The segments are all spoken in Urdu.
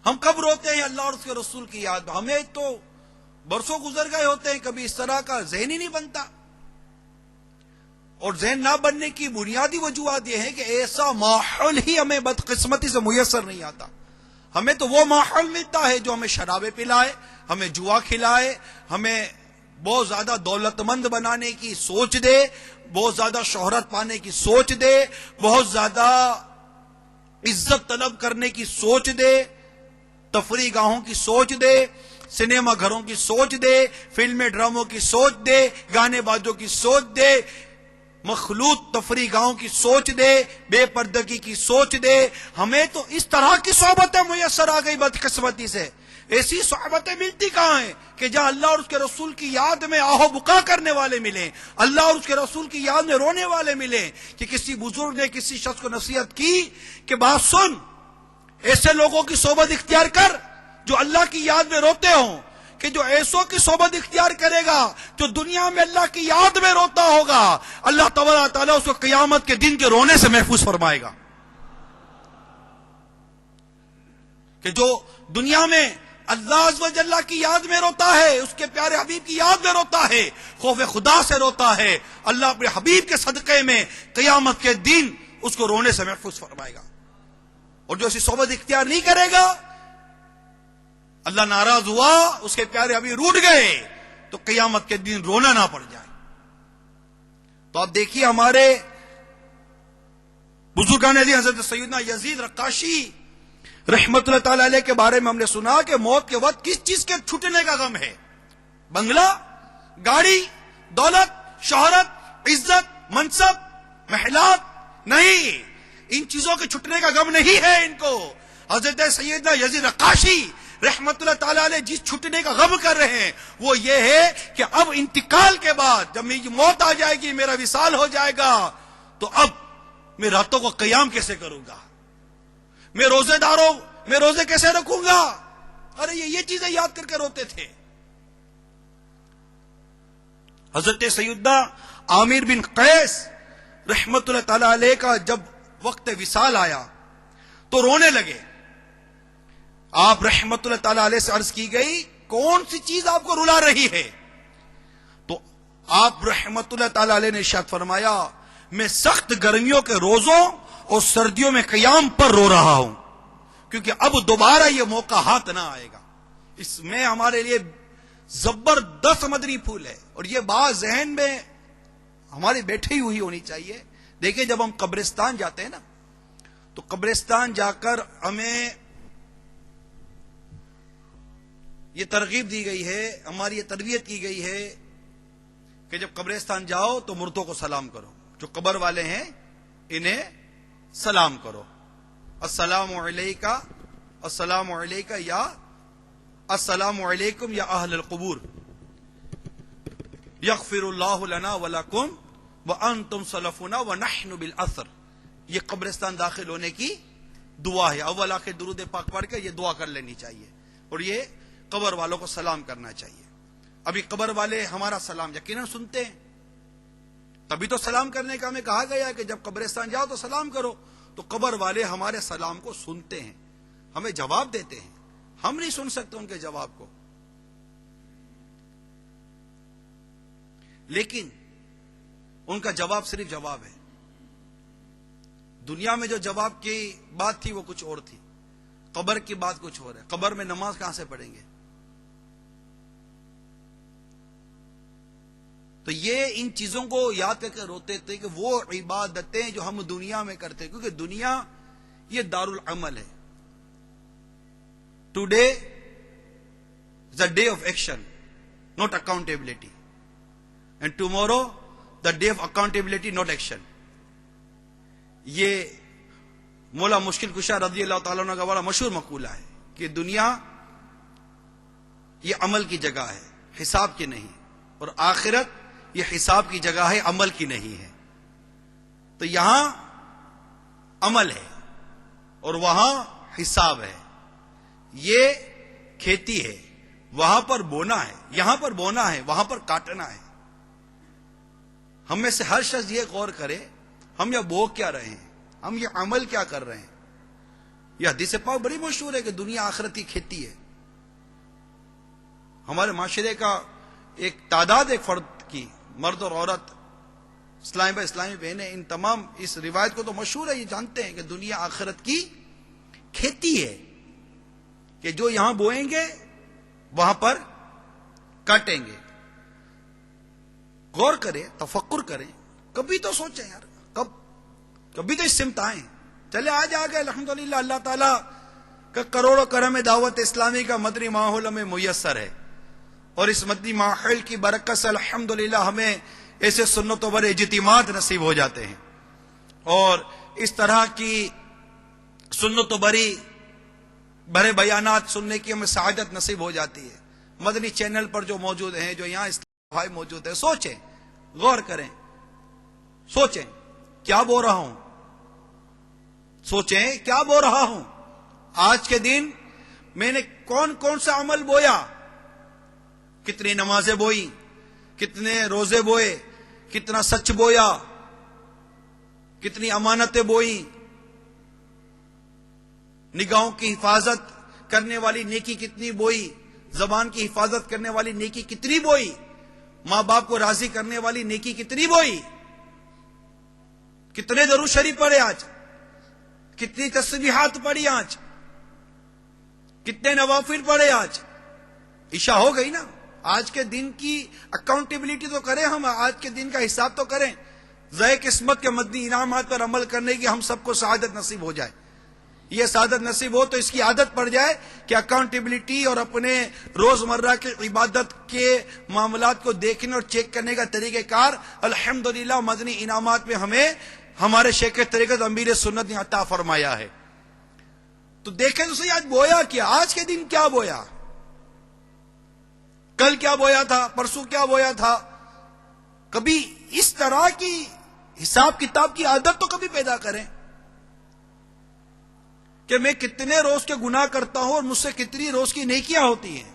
ہم کب روتے ہیں اللہ اور اس کے رسول کی یاد میں؟ ہمیں تو برسوں گزر گئے ہوتے ہیں، کبھی اس طرح کا ذہن ہی نہیں بنتا. اور ذہن نہ بننے کی بنیادی وجوہات یہ ہے کہ ایسا ماحول ہی ہمیں بدقسمتی سے میسر نہیں آتا. ہمیں تو وہ ماحول ملتا ہے جو ہمیں شرابیں پلائے، ہمیں جوا کھلائے، ہمیں بہت زیادہ دولت مند بنانے کی سوچ دے، بہت زیادہ شہرت پانے کی سوچ دے، بہت زیادہ عزت طلب کرنے کی سوچ دے، تفریح گاہوں کی سوچ دے، سنیما گھروں کی سوچ دے، فلمیں ڈراموں کی سوچ دے، گانے بازوں کی سوچ دے، مخلوط تفریح گاہوں کی سوچ دے، بے پردگی کی سوچ دے. ہمیں تو اس طرح کی صحبتیں میسر آ گئی بدقسمتی سے. ایسی صحبتیں ملتی کہاں ہیں کہ جہاں اللہ اور اس کے رسول کی یاد میں آہو بکا کرنے والے ملیں، اللہ اور اس کے رسول کی یاد میں رونے والے ملیں. کہ کسی بزرگ نے کسی شخص کو نصیحت کی کہ بات سن، ایسے لوگوں کی صحبت اختیار کر جو اللہ کی یاد میں روتے ہوں، کہ جو ایسوں کی صحبت اختیار کرے گا جو دنیا میں اللہ کی یاد میں روتا ہوگا، اللہ تبارک تعالیٰ اس کو قیامت کے دن کے رونے سے محفوظ فرمائے گا. کہ جو دنیا میں اللہ عز و جل کی یاد میں روتا ہے، اس کے پیارے حبیب کی یاد میں روتا ہے، خوف خدا سے روتا ہے، اللہ اپنے حبیب کے صدقے میں قیامت کے دن اس کو رونے سے محفوظ فرمائے گا. اور جو ایسی صحبت اختیار نہیں کرے گا، اللہ ناراض ہوا، اس کے پیارے حبیب روٹ گئے، تو قیامت کے دن رونا نہ پڑ جائے. تو آپ دیکھیے ہمارے بزرگان عزیز حضرت سیدنا یزید رقاشی رحمت اللہ تعالی علیہ کے بارے میں ہم نے سنا کہ موت کے وقت کس چیز کے چھٹنے کا غم ہے؟ بنگلہ، گاڑی، دولت، شہرت، عزت، منصب، محلات نہیں. ان چیزوں کے چھٹنے کا غم نہیں ہے ان کو. حضرت سیدنا یزید رقاشی رحمت اللہ تعالی علیہ جس چھٹنے کا غم کر رہے ہیں وہ یہ ہے کہ اب انتقال کے بعد جب میری موت آ جائے گی، میرا وصال ہو جائے گا، تو اب میں راتوں کو قیام کیسے کروں گا، میں روزے کیسے رکھوں گا. ارے یہ چیزیں یاد کر کے روتے تھے. حضرت سیدنا عامر بن قیس رحمت اللہ تعالی علیہ کا جب وقت وصال آیا تو رونے لگے. آپ رحمت اللہ تعالی علیہ سے عرض کی گئی کون سی چیز آپ کو رلا رہی ہے؟ تو آپ رحمت اللہ تعالی علیہ نے ارشاد فرمایا میں سخت گرمیوں کے روزوں اور سردیوں میں قیام پر رو رہا ہوں، کیونکہ اب دوبارہ یہ موقع ہاتھ نہ آئے گا. اس میں ہمارے لیے زبردست مدنی پھول ہے، اور یہ بات ذہن میں ہماری بیٹھی ہوئی ہونی چاہیے. دیکھیں جب ہم قبرستان جاتے ہیں نا، تو قبرستان جا کر ہمیں یہ ترغیب دی گئی ہے، ہماری یہ تربیت کی گئی ہے کہ جب قبرستان جاؤ تو مردوں کو سلام کرو، جو قبر والے ہیں انہیں سلام کرو. السلام علیکہ، السلام علیکہ یا السلام علیکم یا اہل القبور، یغفر اللہ لنا ولکم وانتم سلفنا ونحن بالاثر. یہ قبرستان داخل ہونے کی دعا ہے. اول آخر درود پاک پڑھ کے یہ دعا کر لینی چاہیے، اور یہ قبر والوں کو سلام کرنا چاہیے. ابھی قبر والے ہمارا سلام یقیناً سنتے ہیں، تبھی تو سلام کرنے کا ہمیں کہا گیا ہے کہ جب قبرستان جاؤ تو سلام کرو. تو قبر والے ہمارے سلام کو سنتے ہیں، ہمیں جواب دیتے ہیں. ہم نہیں سن سکتے ان کے جواب کو، لیکن ان کا جواب صرف جواب ہے. دنیا میں جو جواب کی بات تھی وہ کچھ اور تھی، قبر کی بات کچھ اور ہے. قبر میں نماز کہاں سے پڑھیں گے؟ تو یہ ان چیزوں کو یاد کر کے روتے تھے کہ وہ عبادتیں جو ہم دنیا میں کرتے، کیونکہ دنیا یہ دار العمل ہے. Today the day of action not accountability, and tomorrow the day of accountability not action. یہ مولا مشکل کشا رضی اللہ تعالیٰ عنہ کا بڑا مشہور مقولہ ہے کہ دنیا یہ عمل کی جگہ ہے، حساب کی نہیں، اور آخرت یہ حساب کی جگہ ہے، عمل کی نہیں ہے. تو یہاں عمل ہے اور وہاں حساب ہے. یہ کھیتی ہے، وہاں پر بونا ہے، یہاں پر بونا ہے، وہاں پر کاٹنا ہے. ہم میں سے ہر شخص یہ غور کرے ہم یہ بو کیا رہے ہیں، ہم یہ عمل کیا کر رہے ہیں. یہ حدیث پاک بڑی مشہور ہے کہ دنیا آخرت کی کھیتی ہے. ہمارے معاشرے کا ایک تعداد ایک فرد کی، مرد اور عورت، اسلامی بھائی اسلامی بہنیں، ان تمام اس روایت کو تو مشہور ہے، یہ جانتے ہیں کہ دنیا آخرت کی کھیتی ہے، کہ جو یہاں بوئیں گے وہاں پر کاٹیں گے. غور کریں، تفکر کریں، کبھی تو سوچیں یار، کبھی تو اس سمت آئیں. چلے آج آ گئے الحمدللہ، اللہ تعالیٰ کا کروڑوں کرم دعوت اسلامی کا مدنی ماحول ہمیں میسر ہے، اور اس مدنی ماحول کی برکت سے الحمدللہ ہمیں ایسے سنت و بڑے اجتماعات نصیب ہو جاتے ہیں، اور اس طرح کی سنت و بڑے بیانات سننے کی ہمیں سعادت نصیب ہو جاتی ہے. مدنی چینل پر جو موجود ہیں، جو یہاں اسلام بھائی موجود ہیں، سوچیں، غور کریں، سوچیں کیا بول رہا ہوں، سوچیں کیا بول رہا ہوں. آج کے دن میں نے کون کون سا عمل بویا، کتنی نمازیں بوئی، کتنے روزے بوئے، کتنا سچ بویا، کتنی امانتیں بوئی، نگاہوں کی حفاظت کرنے والی نیکی کتنی بوئی، زبان کی حفاظت کرنے والی نیکی کتنی بوئی، ماں باپ کو راضی کرنے والی نیکی کتنی بوئی، کتنے درود شریف پڑھے آج، کتنی تسبیحات پڑھی آج، کتنے نوافل پڑھے آج. عشاء ہو گئی نا. آج کے دن کی اکاؤنٹیبلٹی تو کریں، ہم آج کے دن کا حساب تو کریں. ذائع قسمت کے مدنی انعامات پر عمل کرنے کی ہم سب کو سعادت نصیب ہو جائے. یہ سعادت نصیب ہو تو اس کی عادت پڑ جائے کہ اکاؤنٹیبلٹی اور اپنے روزمرہ کے عبادت کے معاملات کو دیکھنے اور چیک کرنے کا طریقہ کار الحمدللہ مدنی انعامات میں ہمیں ہمارے شیخ طریقت امیر سنت نے عطا فرمایا ہے. تو دیکھیں تو صحیح، آج بویا کیا، آج کے دن کیا بویا، کل کیا بویا تھا، پرسوں کیا بویا تھا. کبھی اس طرح کی حساب کتاب کی عادت تو کبھی پیدا کریں کہ میں کتنے روز کے گناہ کرتا ہوں اور مجھ سے کتنی روز کی نیکیاں ہوتی ہیں.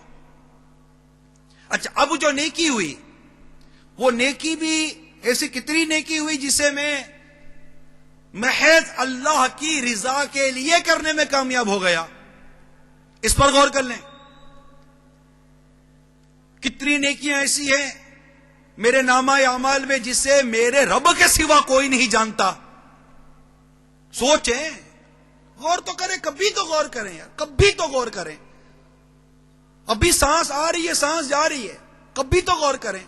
اچھا، اب جو نیکی ہوئی وہ نیکی بھی ایسی کتنی نیکی ہوئی جسے میں محض اللہ کی رضا کے لیے کرنے میں کامیاب ہو گیا. اس پر غور کر لیں. کتنی نیکیاں ایسی ہیں میرے نامہ اعمال میں جسے میرے رب کے سوا کوئی نہیں جانتا. سوچیں، غور تو کریں، کبھی تو غور کریں یار، کبھی تو غور کریں. ابھی سانس آ رہی ہے، سانس جا رہی ہے، کبھی تو غور کریں.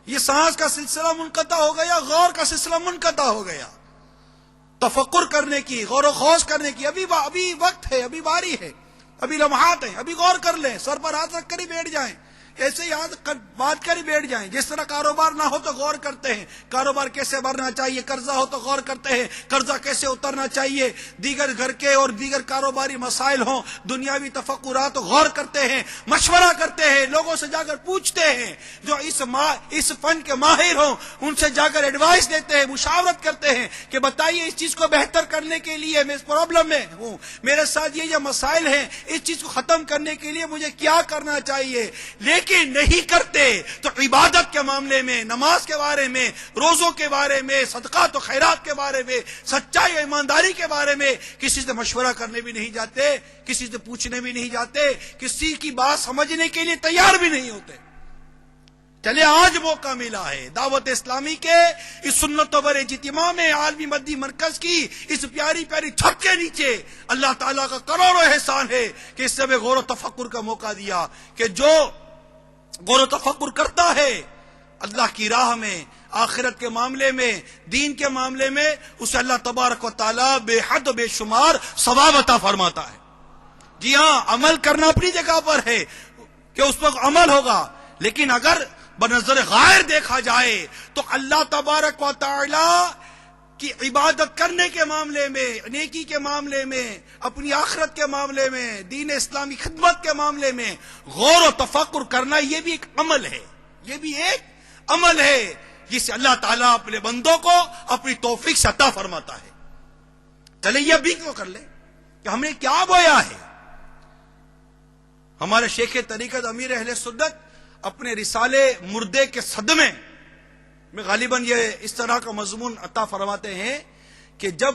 یہ سانس کا سلسلہ منقطع ہو گیا، غور کا سلسلہ منقطع ہو گیا. تفکر کرنے کی، غور و خوض کرنے کی ابھی وقت ہے، ابھی باری ہے، ابھی لمحات ہیں. ابھی غور کر لیں، سر پر ہاتھ رکھ کر ہی بیٹھ جائیں، ایسے یاد بات کر ہی بیٹھ جائیں. جس طرح کاروبار نہ ہو تو غور کرتے ہیں کاروبار کیسے بھرنا چاہیے، قرضہ ہو تو غور کرتے ہیں قرضہ کیسے اترنا چاہیے، دیگر گھر کے اور دیگر کاروباری مسائل ہوں، دنیاوی تفکرات غور کرتے ہیں، مشورہ کرتے ہیں، لوگوں سے جا کر پوچھتے ہیں جو اس فن کے ماہر ہوں، ان سے جا کر ایڈوائس دیتے ہیں، مشاورت کرتے ہیں کہ بتائیے اس چیز کو بہتر کرنے کے لیے میں اس پرابلم میں ہوں، میرے ساتھ یہ مسائل ہیں، اس چیز کو ختم کرنے کے لیے مجھے کیا کرنا چاہیے. لیکن نہیں کرتے تو عبادت کے معاملے میں، نماز کے بارے میں، روزوں کے بارے میں، صدقات و خیرات کے بارے میں، سچائی و ایمانداری کے بارے میں کسی سے مشورہ کرنے بھی نہیں جاتے، کسی سے پوچھنے بھی نہیں جاتے، کسی کی بات سمجھنے کے لیے تیار بھی نہیں ہوتے. چلے آج موقع ملا ہے دعوت اسلامی کے اس سنت و اجتماع میں، عالمی مدنی مرکز کی اس پیاری پیاری چھت کے نیچے اللہ تعالیٰ کا کروڑوں احسان ہے کہ اس سے ہمیں غور و تفکر کا موقع دیا کہ جو غور و تفکر کرتا ہے اللہ کی راہ میں، آخرت کے معاملے میں، دین کے معاملے میں، اسے اللہ تبارک و تعالیٰ بے حد و بے شمار ثواب عطا فرماتا ہے. جی ہاں، عمل کرنا اپنی جگہ پر ہے کہ اس پر عمل ہوگا، لیکن اگر بنظر غائر دیکھا جائے تو اللہ تبارک و تعالیٰ کی عبادت کرنے کے معاملے میں، نیکی کے معاملے میں، اپنی آخرت کے معاملے میں، دین اسلامی خدمت کے معاملے میں غور و تفکر کرنا، یہ بھی ایک عمل ہے، یہ بھی ایک عمل ہے جس سے اللہ تعالیٰ اپنے بندوں کو اپنی توفیق سے عطا فرماتا ہے. چلے یہ بھی کیوں کر لیں کہ ہم نے کیا بویا ہے. ہمارے شیخ طریقت امیر اہل سنت اپنے رسالے مردے کے صدمے میں غالباً یہ اس طرح کا مضمون عطا فرماتے ہیں کہ جب